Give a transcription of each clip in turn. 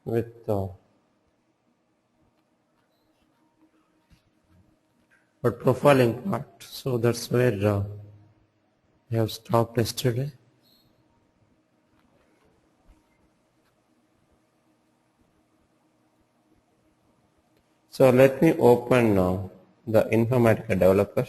with but profiling part. So that's where we have stopped yesterday. So let me open the Informatica developer.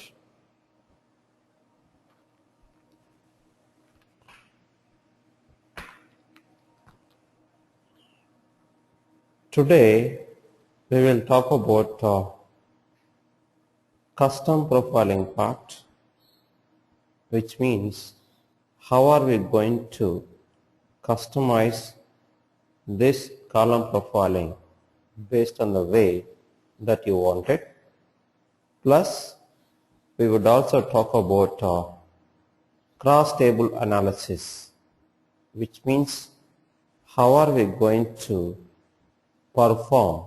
Today we will talk about custom profiling part, which means how are we going to customize this column profiling based on the way that you want it. Plus we would also talk about cross table analysis, which means how are we going to perform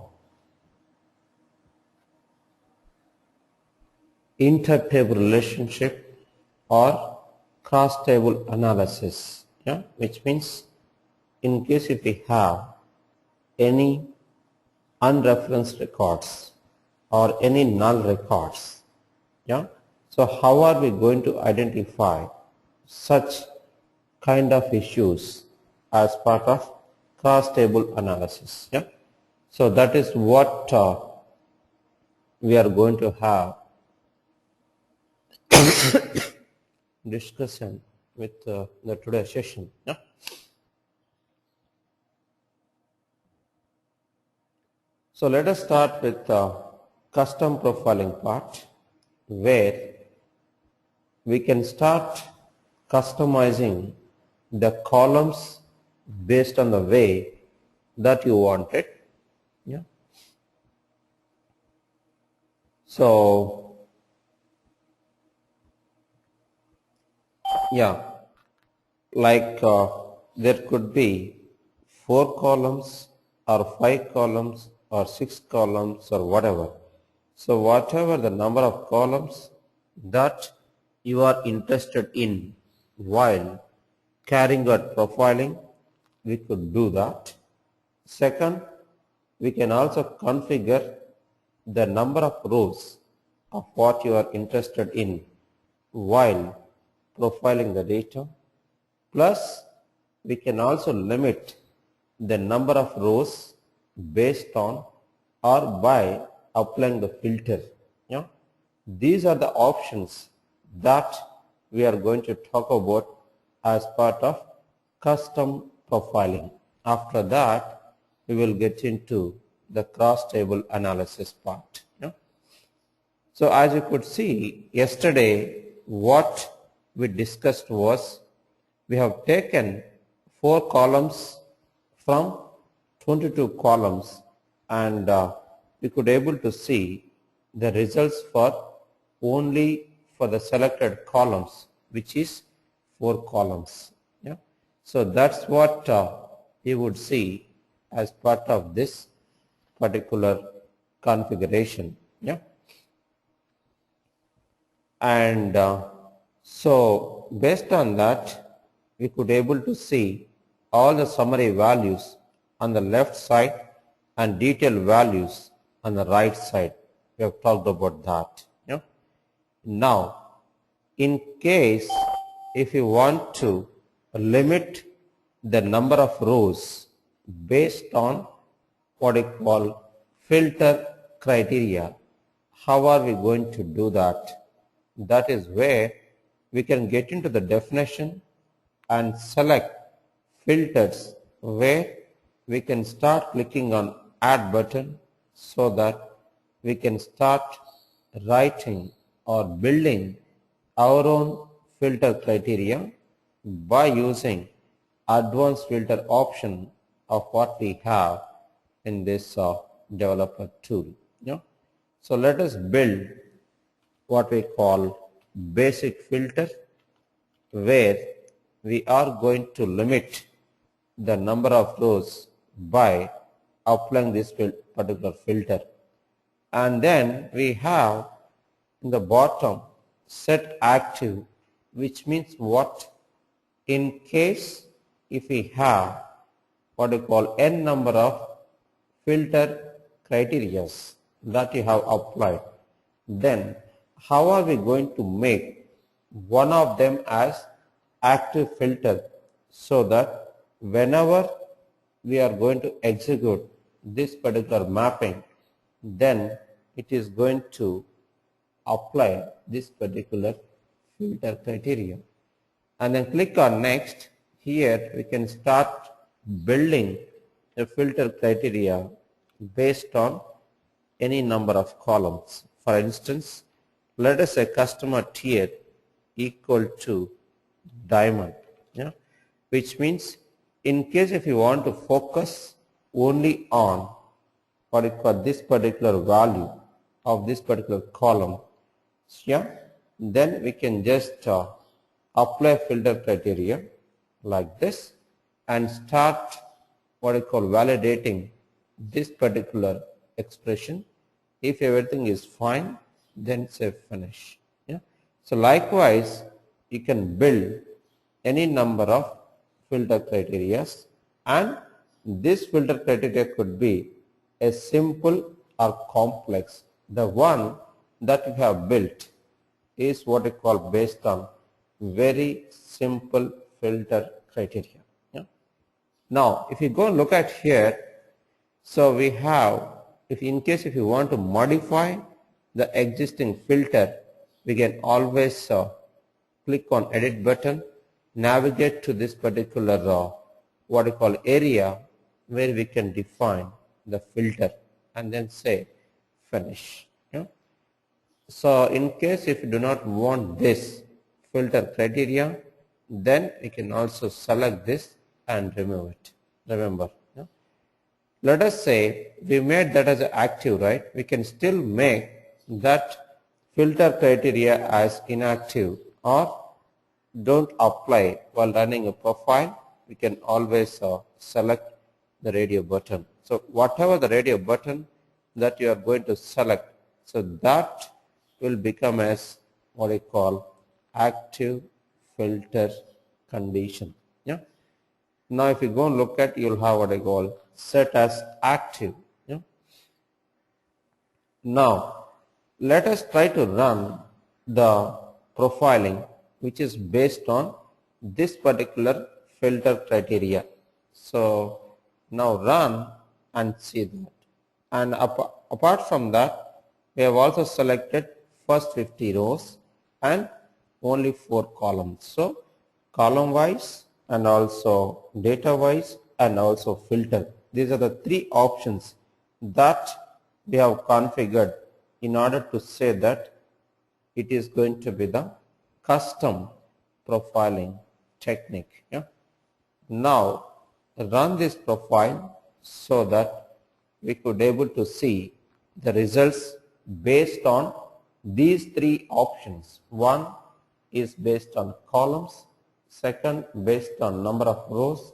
inter-table relationship or cross table analysis, which means in case if we have any unreferenced records or any null records, so how are we going to identify such kind of issues as part of cross table analysis? So that is what we are going to have discussion with the today's session. So let us start with custom profiling part, where we can start customizing the columns based on the way that you want it. So like there could be 4 columns or 5 columns or 6 columns or whatever. So whatever the number of columns that you are interested in while carrying out profiling, we could do that. Second, we can also configure the number of rows of what you are interested in while profiling the data. Plus we can also limit the number of rows based on or by applying the filter. These are the options that we are going to talk about as part of custom profiling. After that we will get into the cross table analysis part. So as you could see yesterday, what we discussed was we have taken 4 columns from 22 columns, and we could able to see the results for only for the selected columns, which is 4 columns. So that's what you would see as part of this particular configuration. And so based on that, we could able to see all the summary values on the left side and detailed values on the right side. We have talked about that. Now, in case if you want to limit the number of rows based on what we call filter criteria, how are we going to do that? That is where we can get into the definition and select filters, where we can start clicking on add button so that we can start writing or building our own filter criteria by using advanced filter option of what we have in this developer tool. So let us build what we call basic filter, where we are going to limit the number of rows by applying this particular filter. And then we have in the bottom set active, which means what? In case if we have what we call n number of filter criteria that you have applied, then how are we going to make one of them as active filter so that whenever we are going to execute this particular mapping, then it is going to apply this particular filter criteria. And then click on next. Here we can start building a filter criteria based on any number of columns. For instance, let us say customer tier equal to diamond, yeah, which means in case if you want to focus only on what you call this particular value of this particular column, yeah, then we can just apply filter criteria like this and start what I call validating this particular expression. If everything is fine, then say finish. Yeah. So likewise, you can build any number of filter criteria, and this filter criteria could be a simple or complex. The one that you have built is what I call based on very simple filter criteria. Yeah. Now, if you go and look at here, so we have, if in case if you want to modify the existing filter, we can always click on edit button, navigate to this particular what I call area where we can define the filter and then say finish. Yeah. So in case if you do not want this filter criteria, then we can also select this and remove it. Remember, yeah? Let us say we made that as active, right? We can still make that filter criteria as inactive or don't apply while running a profile. We can always select the radio button. So whatever the radio button that you are going to select, so that will become as what I call active filter condition. Yeah. Now if you go and look at, you'll have what I call set as active. Yeah. Now let us try to run the profiling which is based on this particular filter criteria. So now run and see that. And apart from that, we have also selected first 50 rows and only 4 columns. So column wise and also data wise and also filter. These are the 3 options that we have configured in order to say that it is going to be the custom profiling technique. Yeah. Now run this profile so that we could able to see the results based on these 3 options. One is based on columns, second based on number of rows,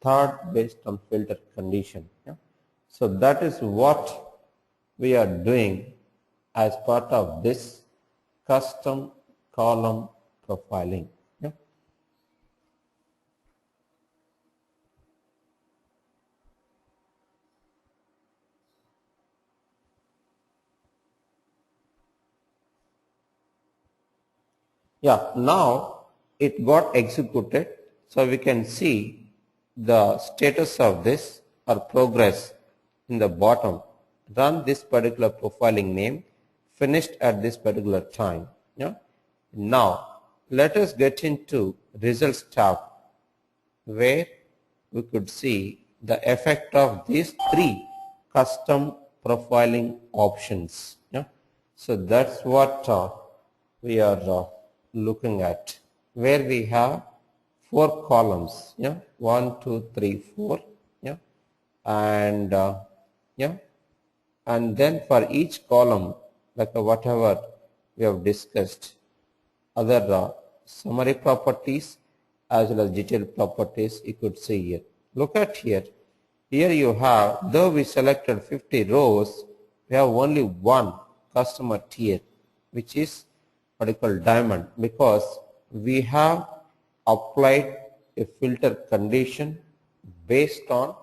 third based on filter condition. Yeah. So that is what we are doing as part of this custom column profiling. Yeah. Yeah, now it got executed, so we can see the status of this or progress in the bottom. Run this particular profiling name, finished at this particular time. Yeah. Now let us get into results tab where we could see the effect of these 3 custom profiling options. Yeah. So that's what we are looking at, where we have 4 columns. Yeah, 1, 2, 3, 4. Yeah, and yeah, and then for each column, like whatever we have discussed, other summary properties as well as detailed properties you could see here. Look at here. Here you have, though we selected 50 rows, we have only one customer tier, which is what I call diamond, because we have applied a filter condition based on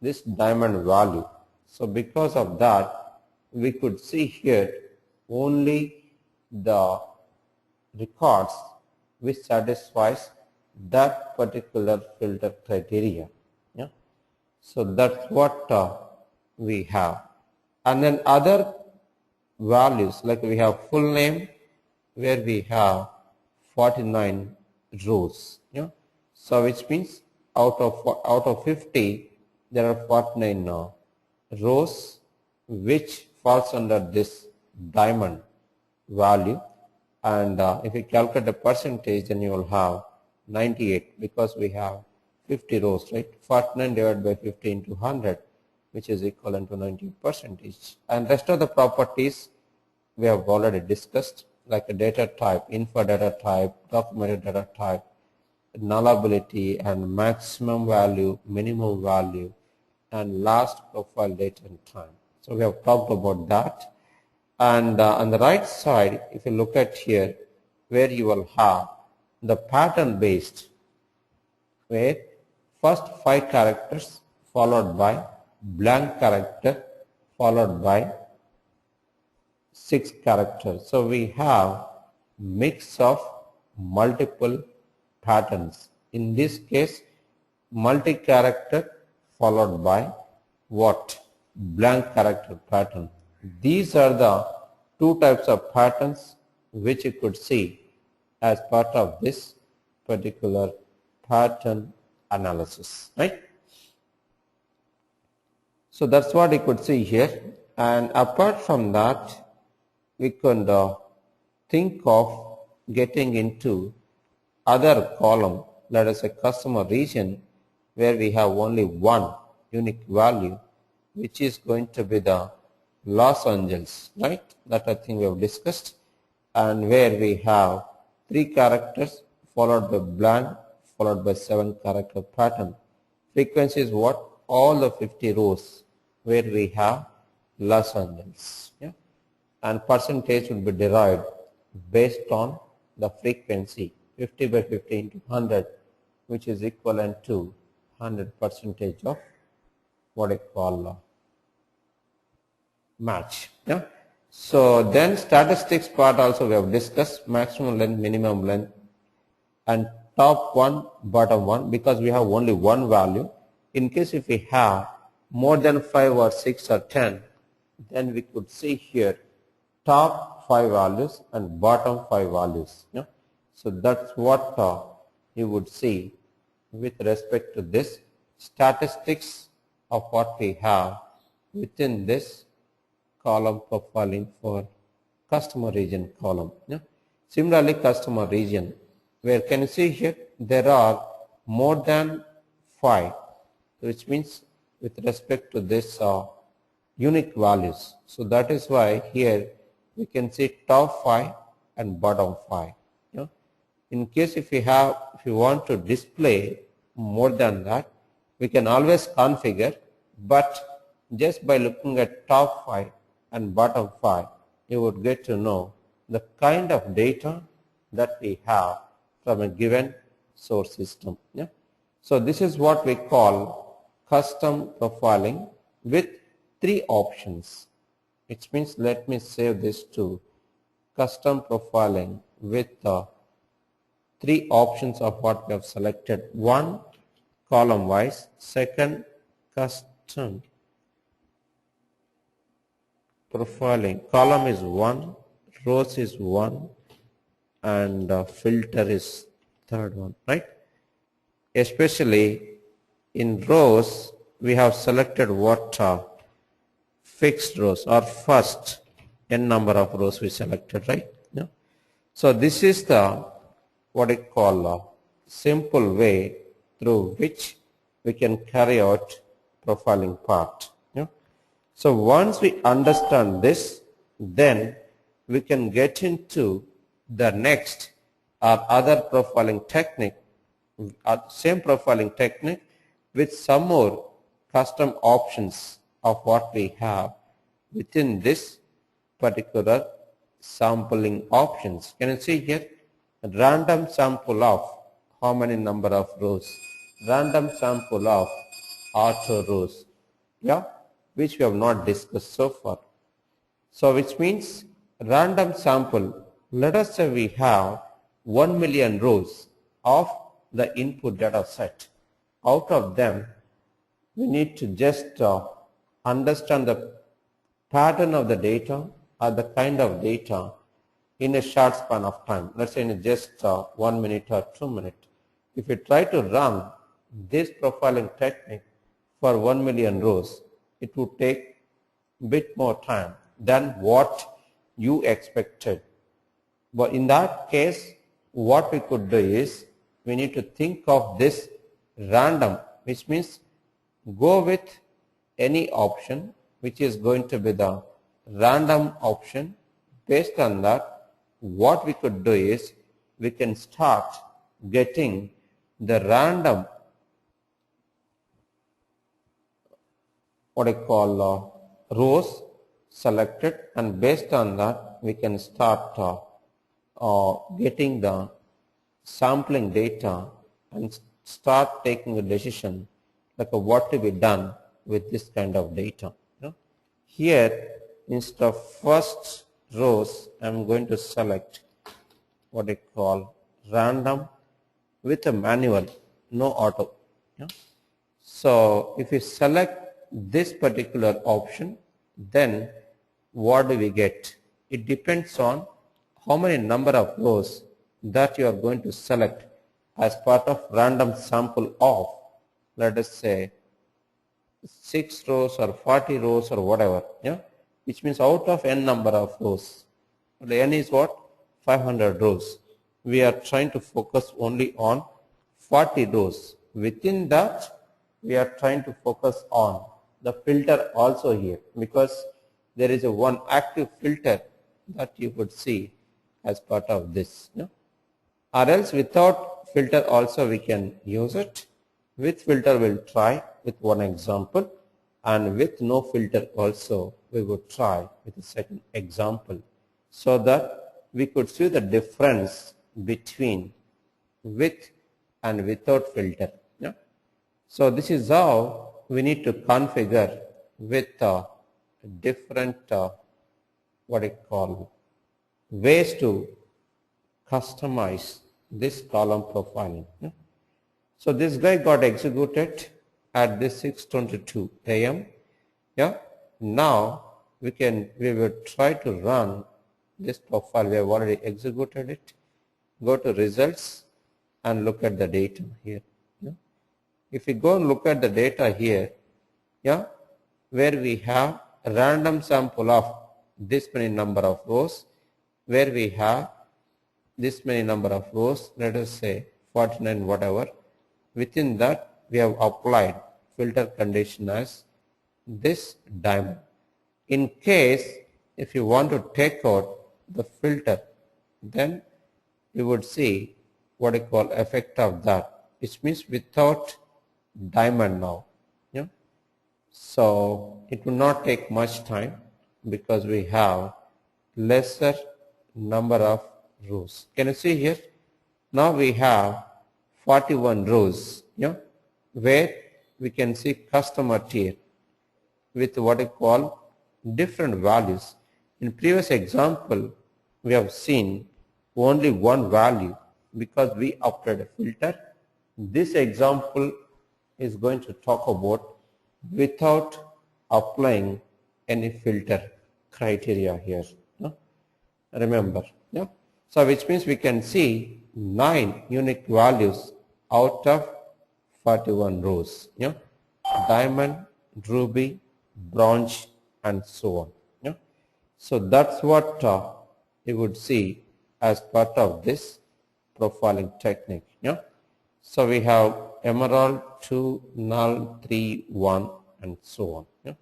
this diamond value. So because of that, we could see here only the records which satisfies that particular filter criteria. Yeah. So that's what we have. And then other values, like we have full name, where we have 49 rows. Yeah. So which means out of 50, there are 49 rows which falls under this diamond value. And if you calculate the percentage, then you will have 98, because we have 50 rows, right? 49 divided by 50 into 100, which is equivalent to 90 percentage. And rest of the properties we have already discussed, like a data type, info data type, documented data type, nullability, and maximum value, minimum value, and last profile date and time. So we have talked about that. And on the right side, if you look at here, where you will have the pattern based, where first 5 characters followed by blank character followed by 6 characters. So we have mix of multiple patterns. In this case, multi-character followed by what? Blank character pattern. These are the 2 types of patterns which you could see as part of this particular pattern analysis, right? So that's what you could see here. And apart from that, we could think of getting into other column, that is a customer region, where we have only one unique value, which is going to be the Los Angeles, right? That I think we have discussed. And where we have 3 characters followed by blank followed by 7 character pattern. Frequency is what? All the 50 rows where we have Los Angeles. Yeah? And percentage will be derived based on the frequency, 50 by 50 into 100, which is equivalent to 100% of what I call match. Yeah. So then statistics part also we have discussed, maximum length, minimum length, and top one, bottom one, because we have only one value. In case if we have more than 5 or 6 or 10, then we could see here top 5 values and bottom 5 values. Yeah. So that's what you would see with respect to this statistics of what we have within this column profiling for customer region column. Yeah. Similarly, customer region, where can you see here there are more than 5, which means with respect to this unique values. So that is why here we can see top 5 and bottom 5. Yeah. In case if you want to display more than that, we can always configure, but just by looking at top 5 and bottom 5, you would get to know the kind of data that we have from a given source system. Yeah? So this is what we call custom profiling with 3 options. Which means, let me save this to custom profiling with 3 options of what we have selected. 1, column wise. 2nd, custom profiling. Column is 1, rows is 1, and filter is 3rd one, right? Especially in rows, we have selected what fixed rows, or first n number of rows we selected, right? Yeah. So this is the what I call simple way through which we can carry out profiling part. Yeah. So once we understand this, then we can get into the next or other profiling technique, same profiling technique with some more custom options of what we have within this particular sampling options. Can you see here? Random sample of how many number of rows, random sample of auto rows. Yeah, which we have not discussed so far. So which means random sample, let us say we have 1 million rows of the input data set. Out of them, we need to just understand the pattern of the data or the kind of data in a short span of time. Let's say in just 1 minute or 2 minutes. If you try to run this profiling technique for 1 million rows, it would take a bit more time than what you expected. But in that case, what we could do is we need to think of this random, which means go with any option which is going to be the random option. Based on that, what we could do is we can start getting the random what I call rows selected, and based on that we can start getting the sampling data and start taking a decision like what to be done with this kind of data. Here, instead of first rows, I am going to select what I call random with a manual, no auto. So if you select this particular option, then what do we get? It depends on how many number of rows that you are going to select as part of random sample of, let us say, 6 rows or 40 rows or whatever, which means out of n number of rows, the n is what? 500 rows. We are trying to focus only on 40 rows. Within that, we are trying to focus on the filter also here, because there is a one active filter that you would see as part of this. Or else without filter also we can use it. With filter we'll try with one example, and with no filter also we would try with a second example, so that we could see the difference between with and without filter. So this is how we need to configure with different what I call ways to customize this column profiling. So this guy got executed at this 6:22 a.m. Now we will try to run this profile. We have already executed it. Go to results and look at the data here. If we go and look at the data here, where we have a random sample of this many number of rows, where we have this many number of rows, let us say 49 whatever, within that we have applied filter condition as this diamond. In case if you want to take out the filter, then you would see what I call effect of that, which means without diamond now. So it will not take much time because we have lesser number of rows. Can you see here? Now we have 41 rows, where we can see customer tier with what I call different values. In previous example, we have seen only one value because we applied a filter. This example is going to talk about without applying any filter criteria here. Remember, so which means we can see 9 unique values out of 41 rows. Diamond, ruby, bronze, and so on. So that's what you would see as part of this profiling technique. So we have emerald, 2, null, 3, 1, and so on.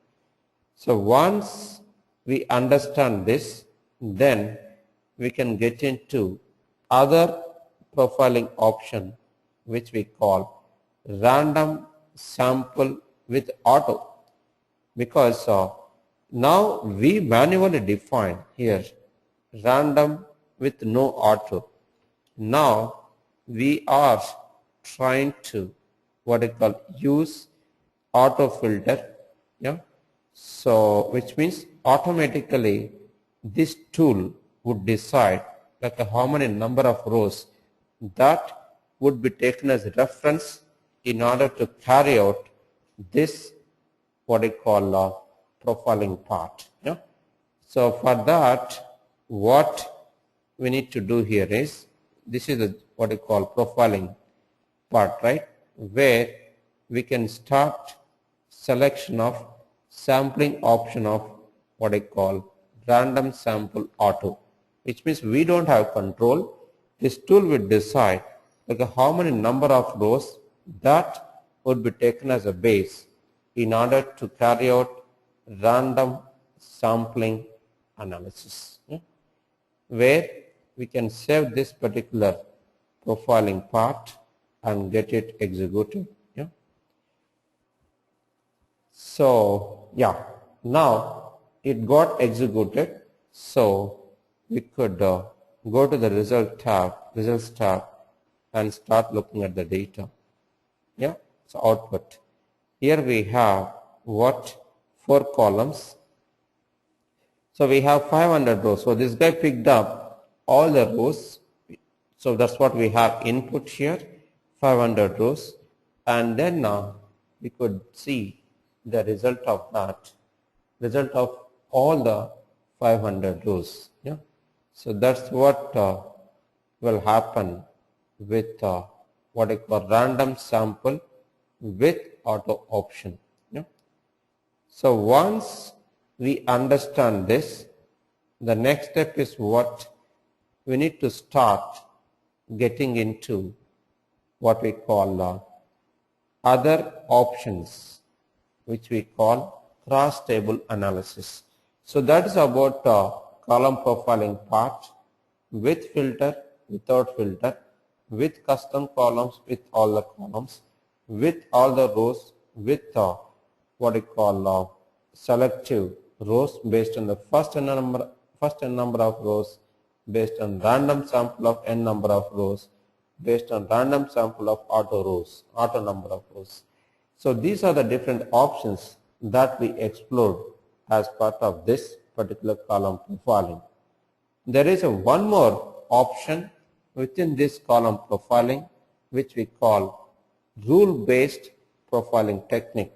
So once we understand this, then we can get into other profiling option which we call random sample with auto, because now we manually define here random with no auto. Now we are trying to what I call use auto filter. So which means automatically this tool would decide like how many number of rows that would be taken as reference in order to carry out this what I call profiling part. Yeah. So for that, what we need to do here is this is what I call profiling part, right? Where we can start selection of sampling option of what I call random sample auto, which means we don't have control. This tool will decide like how many number of rows that would be taken as a base in order to carry out random sampling analysis, yeah, where we can save this particular profiling part and get it executed. Yeah. So yeah, now it got executed. So we could go to the results tab, and start looking at the data. Yeah, so output. Here we have what 4 columns. So we have 500 rows. So this guy picked up all the rows. So that's what we have input here, 500 rows. And then now we could see the result of that, result of all the 500 rows. Yeah. So that's what will happen with what I call random sample with auto option. Yeah. So once we understand this, the next step is what we need to start getting into what we call other options, which we call cross table analysis. So that is about column profiling part with filter, without filter, with custom columns, with all the columns, with all the rows, with what we call selective rows based on the first n number of rows, based on random sample of n number of rows, based on random sample of auto number of rows. So these are the different options that we explored as part of this particular column profiling. There is one more option within this column profiling, which we call rule-based profiling technique,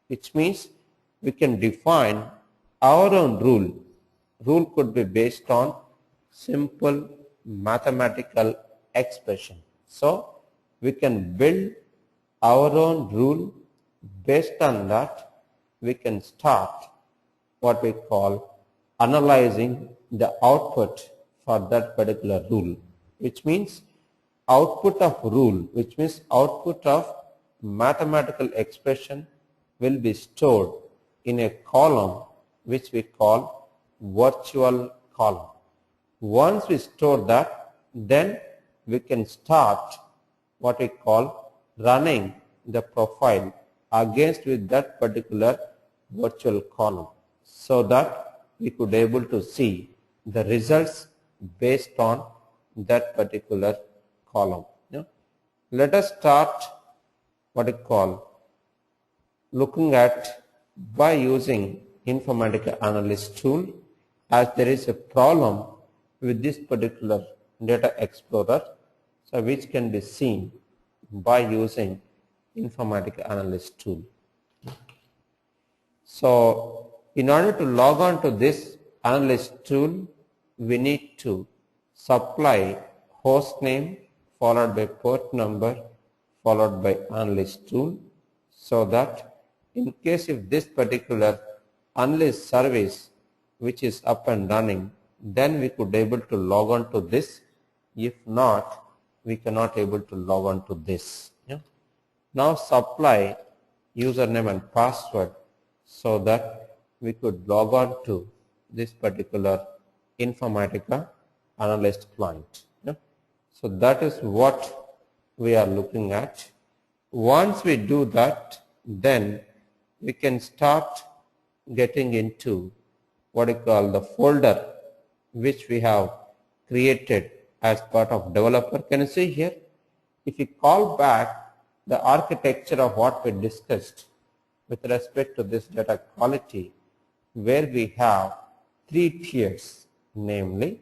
which means we can define our own rule. Rule could be based on simple mathematical expression. So we can build our own rule. Based on that, we can start what we call analyzing the output for that particular rule, which means output of rule, which means output of mathematical expression will be stored in a column which we call virtual column. Once we store that, then we can start what we call running the profile against with that particular virtual column, so that we could able to see the results based on that particular column. Yeah. Let us start what we call looking at by using Informatica Analyst tool, as there is a problem with this particular data explorer, so which can be seen by using Informatica Analyst tool. So in order to log on to this Analyst tool, we need to supply host name followed by port number followed by Analyst tool, so that in case if this particular Analyst service which is up and running, then we could able to log on to this. If not, we cannot able to log on to this. Yeah. Now supply username and password so that we could log on to this particular Informatica Analyst client. Yeah. So that is what we are looking at. Once we do that, then we can start getting into what we call the folder which we have created as part of developer. Can you see here? If you call back the architecture of what we discussed with respect to this data quality, where we have three tiers, namely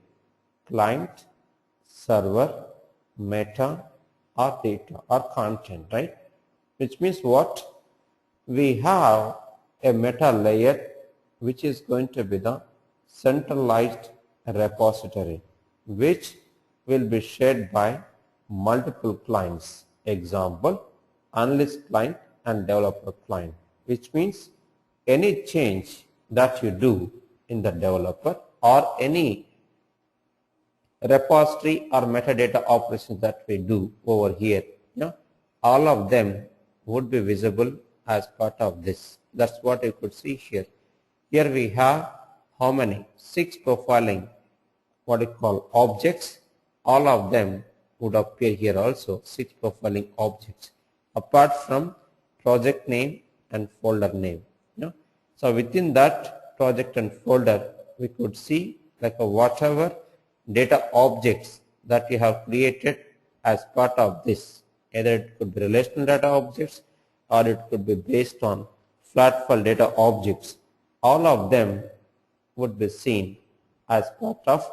client, server, meta, or data or content, right? Which means what? We have a meta layer which is going to be the centralized repository, which will be shared by multiple clients. Example, analyst client and developer client, which means any change that you do in the developer or any repository or metadata operations that we do over here, all of them would be visible as part of this. That's what you could see here. Here we have how many? 6 profiling, what you call objects. All of them would appear here also, 6 profiling objects, apart from project name and folder name. So within that project and folder, we could see like whatever data objects that you have created as part of this. Either it could be relational data objects or it could be based on flat file data objects. All of them would be seen as part of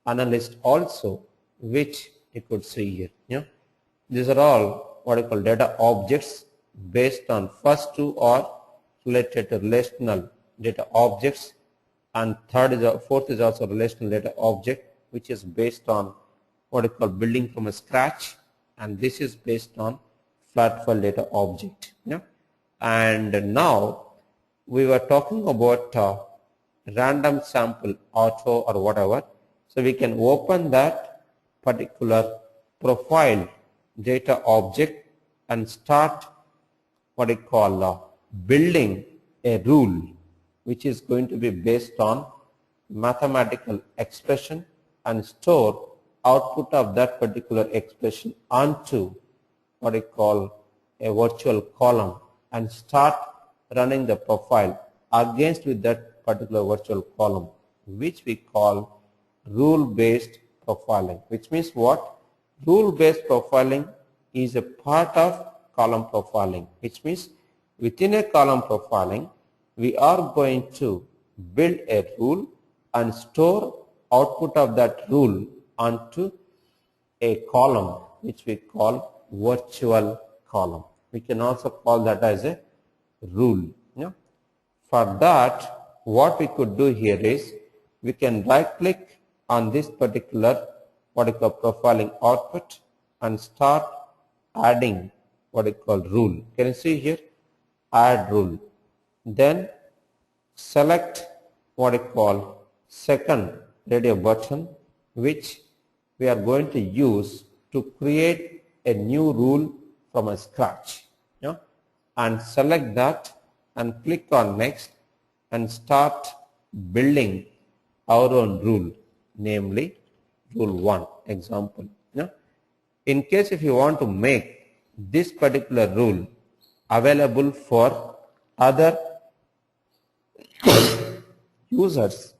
analyst also, which you could see here. These are all what I call data objects based on first two are related to relational data objects, and fourth is also relational data object, which is based on what I call building from scratch, and this is based on flat file data object. And now we were talking about random sample auto or whatever, so we can open that particular profile data object and start what I call building a rule which is going to be based on mathematical expression and store output of that particular expression onto what I call a virtual column and start running the profile against with that particular virtual column, which we call rule-based profiling. Which means what? Rule-based profiling is a part of column profiling, which means within a column profiling, we are going to build a rule and store output of that rule onto a column, which we call virtual column. We can also call that as a rule. For that, what we could do here is we can right click on this particular what we call profiling output and start adding what we call rule. Can you see here? Add rule. Then select what we call second radio button, which we are going to use to create a new rule from a scratch. And select that and click on next and start building our own rule, namely rule 1 example. In case if you want to make this particular rule available for other users,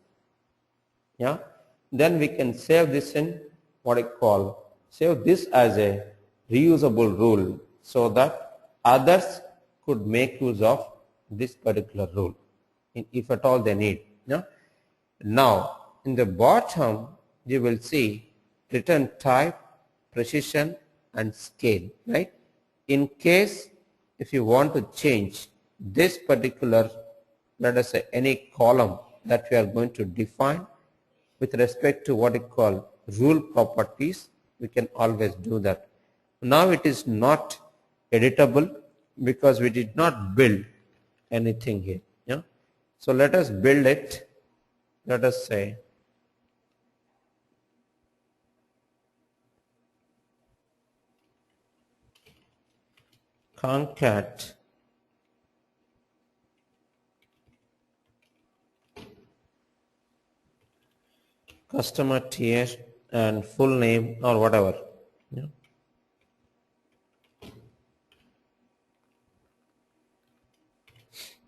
then we can save this in what I call, save this as a reusable rule so that others could make use of this particular rule if at all they need. Now in the bottom you will see return type, precision and scale, right? In case if you want to change this particular, let us say any column that we are going to define with respect to what we call rule properties, we can always do that. Now it is not editable because we did not build anything here. So let us build it. Let us say concat customer tier and full name or whatever.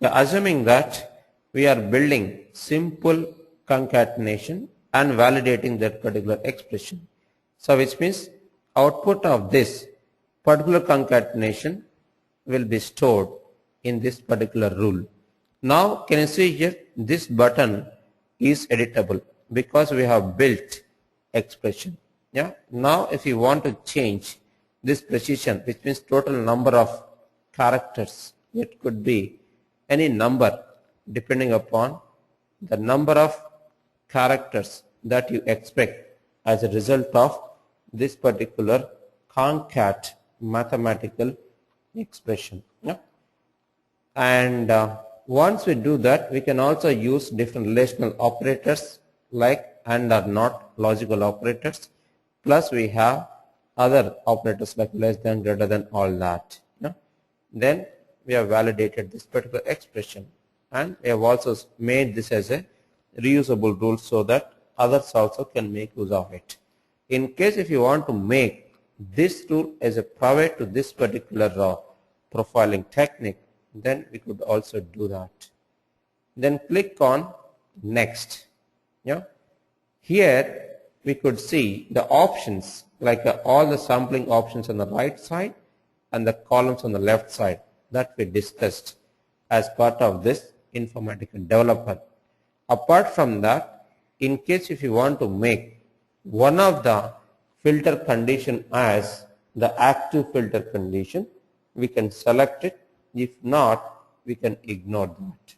Assuming that we are building simple concatenation and validating that particular expression. So which means output of this particular concatenation will be stored in this particular rule. Now can you see here, this button is editable because we have built expression. Yeah. Now if you want to change this precision, which means total number of characters, it could be any number depending upon the number of characters that you expect as a result of this particular concat mathematical expression. Yeah. And once we do that, we can also use different relational operators like and or not logical operators, plus we have other operators like less than, greater than, all that. Yeah. Then we have validated this particular expression, and we have also made this as a reusable rule so that others also can make use of it. In case if you want to make this rule as a private to this particular profiling technique, then we could also do that. Then click on next. Yeah. Here we could see the options like all the sampling options on the right side and the columns on the left side that we discussed as part of this Informatica developer. Apart from that, in case if you want to make one of the filter condition as the active filter condition, we can select it. If not, we can ignore that.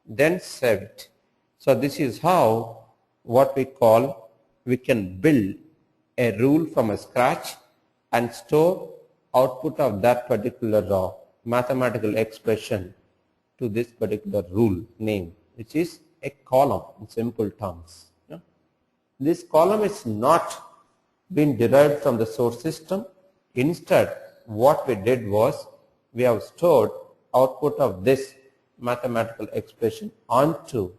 Then save it. So this is how what we can build a rule from a scratch and store output of that particular mathematical expression to this particular rule name, which is a column in simple terms. Yeah. This column is not been derived from the source system. Instead, what we did was we have stored output of this mathematical expression onto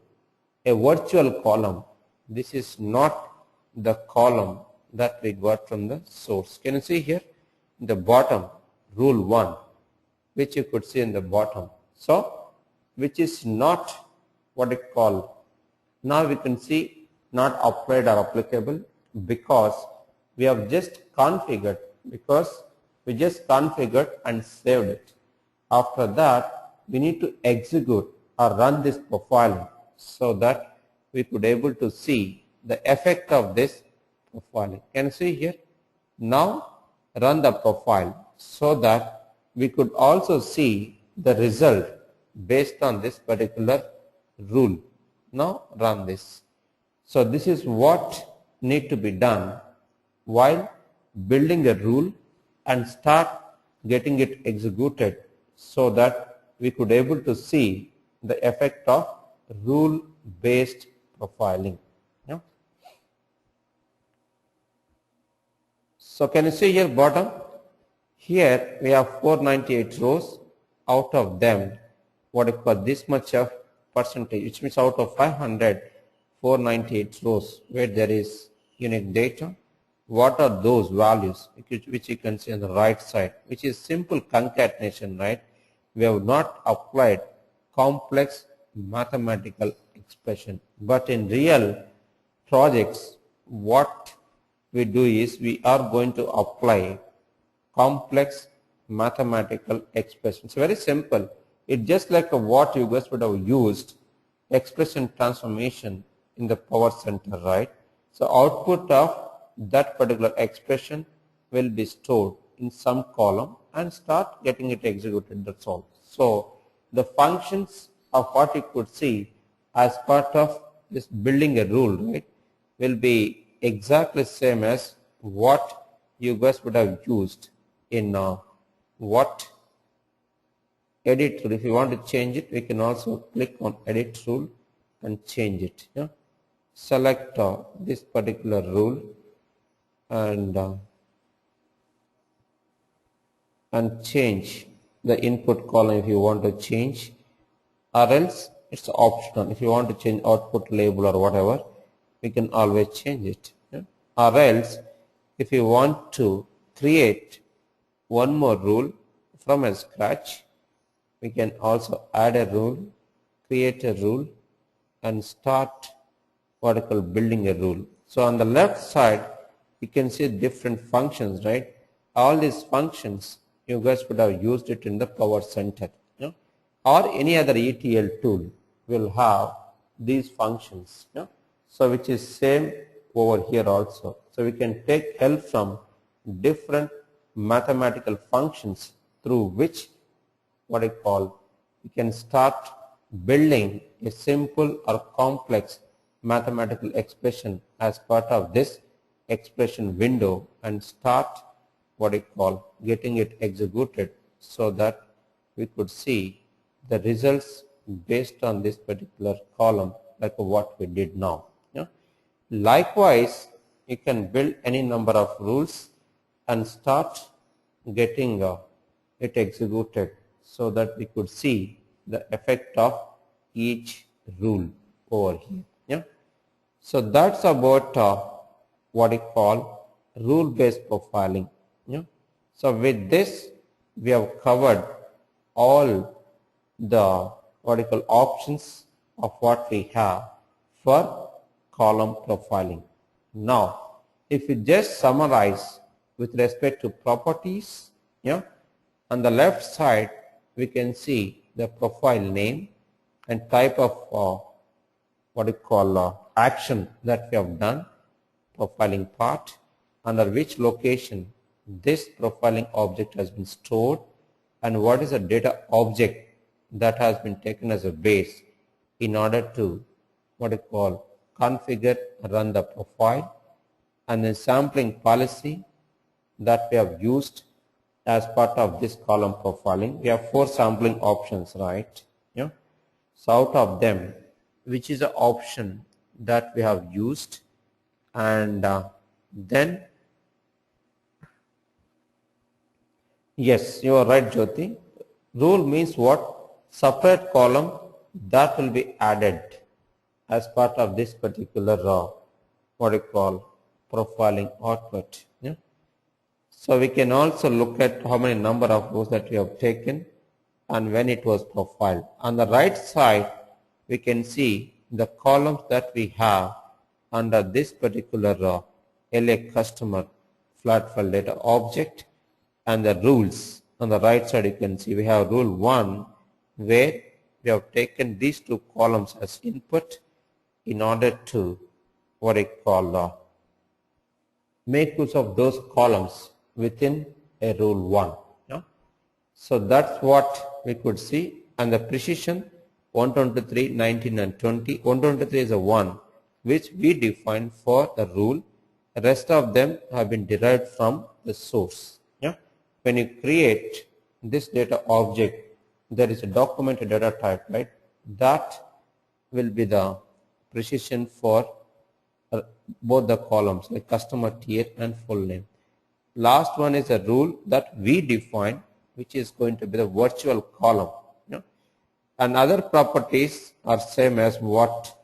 a virtual column. This is not the column that we got from the source. Can you see here in the bottom, rule 1, which you could see in the bottom. So, which is not what it call. Now we can see not applied or applicable because we have just configured, and saved it. After that, we need to execute or run this profiling so that we could able to see the effect of this profiling. Can you see here? Now run the profile so that we could also see the result based on this particular rule. Now run this. So this is what need to be done while building a rule and start getting it executed so that we could able to see the effect of rule based profiling. Yeah. So can you see here bottom? Here we have 498 rows. Out of them, what you call this much of percentage, which means out of 500, 498 rows where there is unique data. What are those values which you can see on the right side, which is simple concatenation, right? We have not applied complex mathematical expression, but in real projects what we do is we are going to apply complex mathematical expression. It's very simple. It's just like what you guys would have used expression transformation in the power center, right? So output of that particular expression will be stored in some column and start getting it executed. That's all. So the functions of what you could see as part of this building a rule, right, will be exactly same as what you guys would have used in what edit rule. If you want to change it, we can also click on edit rule and change it. Yeah? Select this particular rule and change the input column if you want to change, or else it's optional. If you want to change output label or whatever, we can always change it. Yeah? Or else if you want to create one more rule from a scratch, we can also add a rule, create a rule and start what I call building a rule. So on the left side you can see different functions, right? All these functions you guys would have used it in the power center. Yeah? or any other ETL tool will have these functions. Yeah? So which is same over here also. So we can take help from different mathematical functions through which we can start building a simple or complex mathematical expression as part of this expression window and start getting it executed so that we could see the results based on this particular column like what we did now. Yeah? Likewise, you can build any number of rules and start getting it executed so that we could see the effect of each rule over here. Yeah? So that's about rule-based profiling. Yeah? So with this, we have covered all the options of what we have for column profiling. Now, if you just summarize with respect to properties, yeah, on the left side we can see the profile name and type of action that we have done, profiling part, under which location this profiling object has been stored, and what is the data object that has been taken as a base in order to configure, run the profile, and then sampling policy that we have used as part of this column profiling. We have 4 sampling options, right? Yeah. So out of them, which is the option that we have used, and then yes, you are right, Jyoti. Rule means what? Separate column that will be added as part of this particular profiling output. Yeah? So we can also look at how many number of rows that we have taken and when it was profiled. On the right side, we can see the columns that we have under this particular LA customer flat file data object, and the rules. On the right side, you can see we have rule 1 where we have taken these 2 columns as input in order to make use of those columns within a rule 1. Yeah? So that's what we could see, and the precision 123, 19 and 20. 123 is a 1 which we defined for the rule. The rest of them have been derived from the source. Yeah? When you create this data object, there is a documented data type, right? That will be the precision for both the columns, like customer tier and full name. Last one is a rule that we define, which is going to be the virtual column. Yeah? And other properties are same as what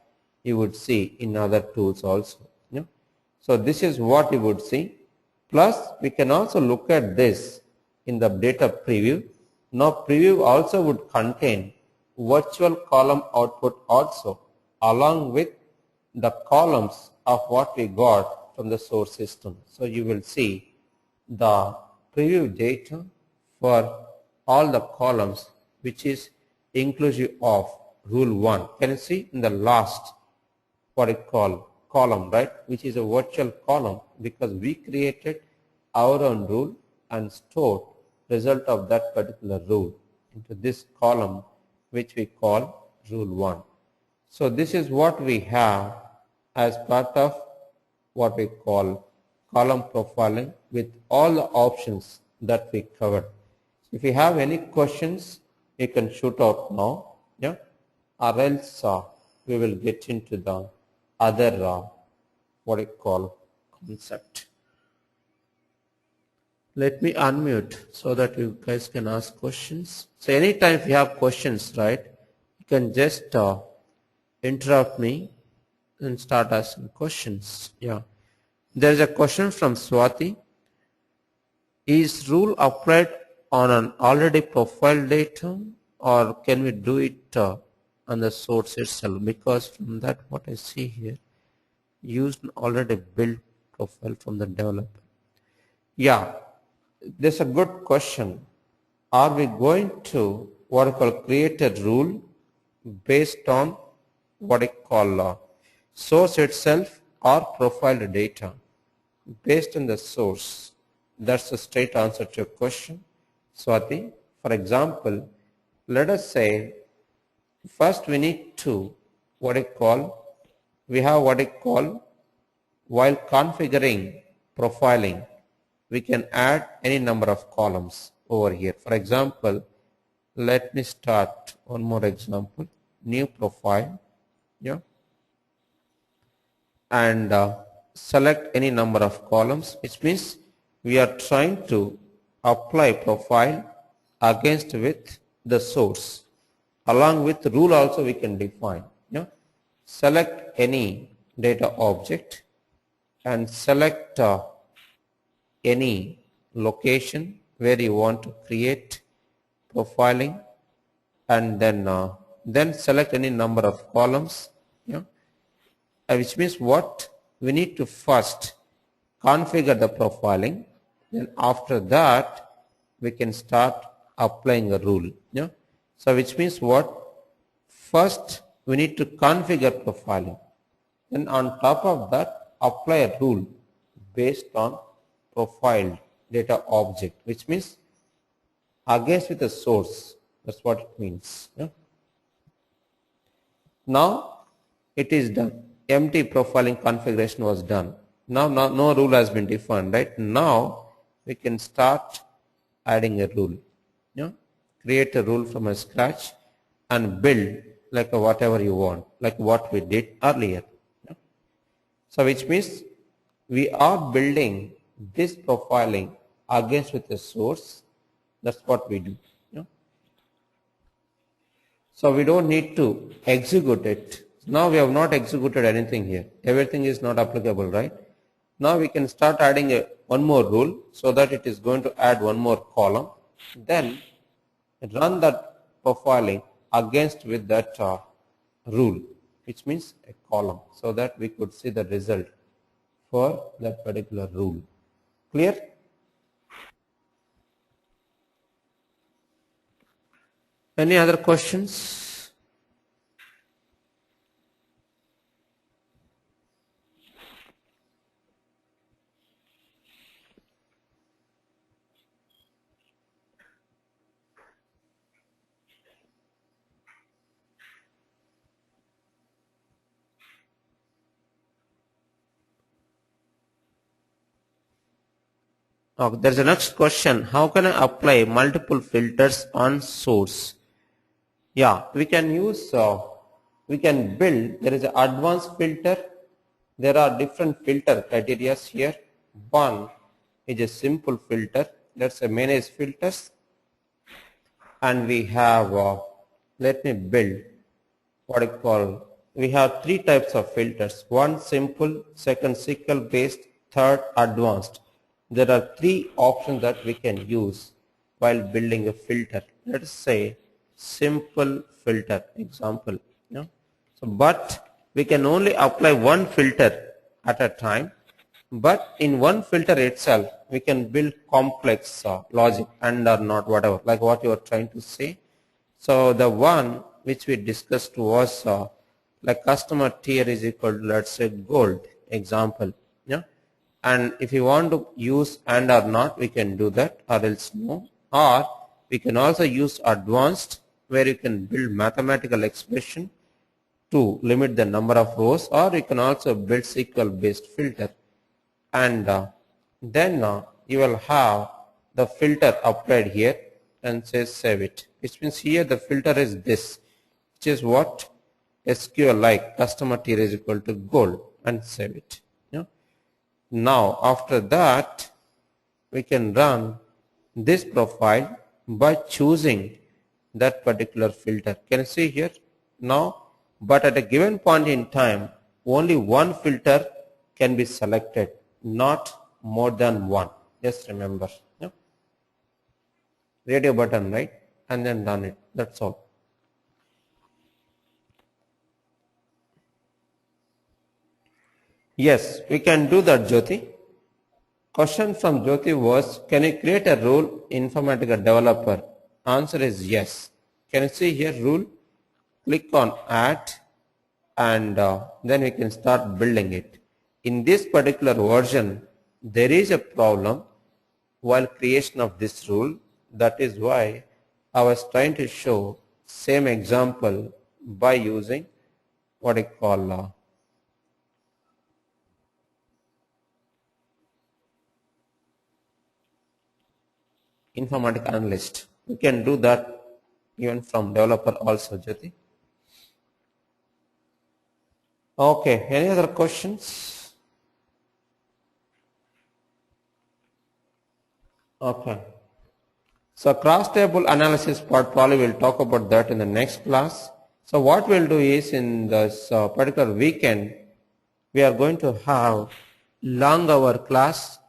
you would see in other tools also. Yeah? So this is what you would see. Plus, we can also look at this in the data preview. Now, preview also would contain virtual column output also, along with the columns of what we got from the source system. So you will see the preview data for all the columns, which is inclusive of rule 1. Can you see in the last column, right, which is a virtual column, because we created our own rule and stored result of that particular rule into this column, which we call rule 1. So this is what we have as part of what we call column profiling with all the options that we covered. If you have any questions, you can shoot out now, yeah, or else we will get into the other concept. Let me unmute so that you guys can ask questions. So anytime if you have questions, right, you can just interrupt me and start asking questions. Yeah. There is a question from Swati. Is rule applied on an already profiled data, or can we do it on the source itself? Because from that what I see here, used already built profile from the developer. Yeah, that's a good question. Are we going to what I call create a rule based on what I call source itself or profile data based on the source. That's the straight answer to your question, Swati. For example, let us say first we need to we have what I call while configuring profiling, we can add any number of columns over here. For example, let me start one more example, new profile, yeah, and select any number of columns, which means we are trying to apply profile against with the source. Along with rule also we can define, yeah. Select any data object and select any location where you want to create profiling, and then select any number of columns, yeah, which means what we need to first configure the profiling, then after that we can start applying a rule, yeah. So which means what, first we need to configure profiling, then on top of that apply a rule based on profiled data object, which means against with the source. That's what it means, yeah? Now it is done. Empty profiling configuration was done. Now no rule has been defined, right? Now we can start adding a rule, yeah? Create a rule from a scratch and build like whatever you want, like what we did earlier, yeah? So which means we are building this profiling against with the source. That's what we do, yeah? So we don't need to execute it. Now we have not executed anything here. Everything is not applicable, right? Now we can start adding one more rule, so that it is going to add one more column. Then run that profiling against with that rule, which means a column, so that we could see the result for that particular rule. Clear? Any other questions? Okay, there's a next question. How can I apply multiple filters on source? Yeah, we can use, we can build, there is an advanced filter. There are different filter criteria here. One is a simple filter. That's a manage filters. And we have, let me build what I call, we have three types of filters. One simple, second SQL based, third advanced. There are three options that we can use while building a filter. Let's say simple filter example, you know? So, but we can only apply one filter at a time, but in one filter itself we can build complex logic and or not, whatever, like what you are trying to say. So the one which we discussed was like customer tier is equal to, let's say, gold example, yeah. And if you want to use and or not, we can do that, or else no. Or we can also use advanced, where you can build mathematical expression to limit the number of rows, or you can also build SQL based filter. And then you will have the filter applied here and say save it, which means here the filter is this, which is what SQL like customer tier is equal to gold, and save it. Yeah. Now after that we can run this profile by choosing that particular filter. Can you see here now? But at a given point in time, only one filter can be selected, not more than one. Just remember, yeah? Radio button, right? And then run it. That's all. Yes, we can do that, Jyoti. Question from Jyoti was, can you create a role Informatica developer? Answer is yes. Can you see here rule? Click on add and then we can start building it. In this particular version, there is a problem while creation of this rule. That is why I was trying to show same example by using what I call Informatica analyst. You can do that even from developer also, Jyoti. Okay, any other questions? Okay. So cross table analysis part, probably we'll talk about that in the next class. So what we'll do is in this particular weekend, we are going to have long hour class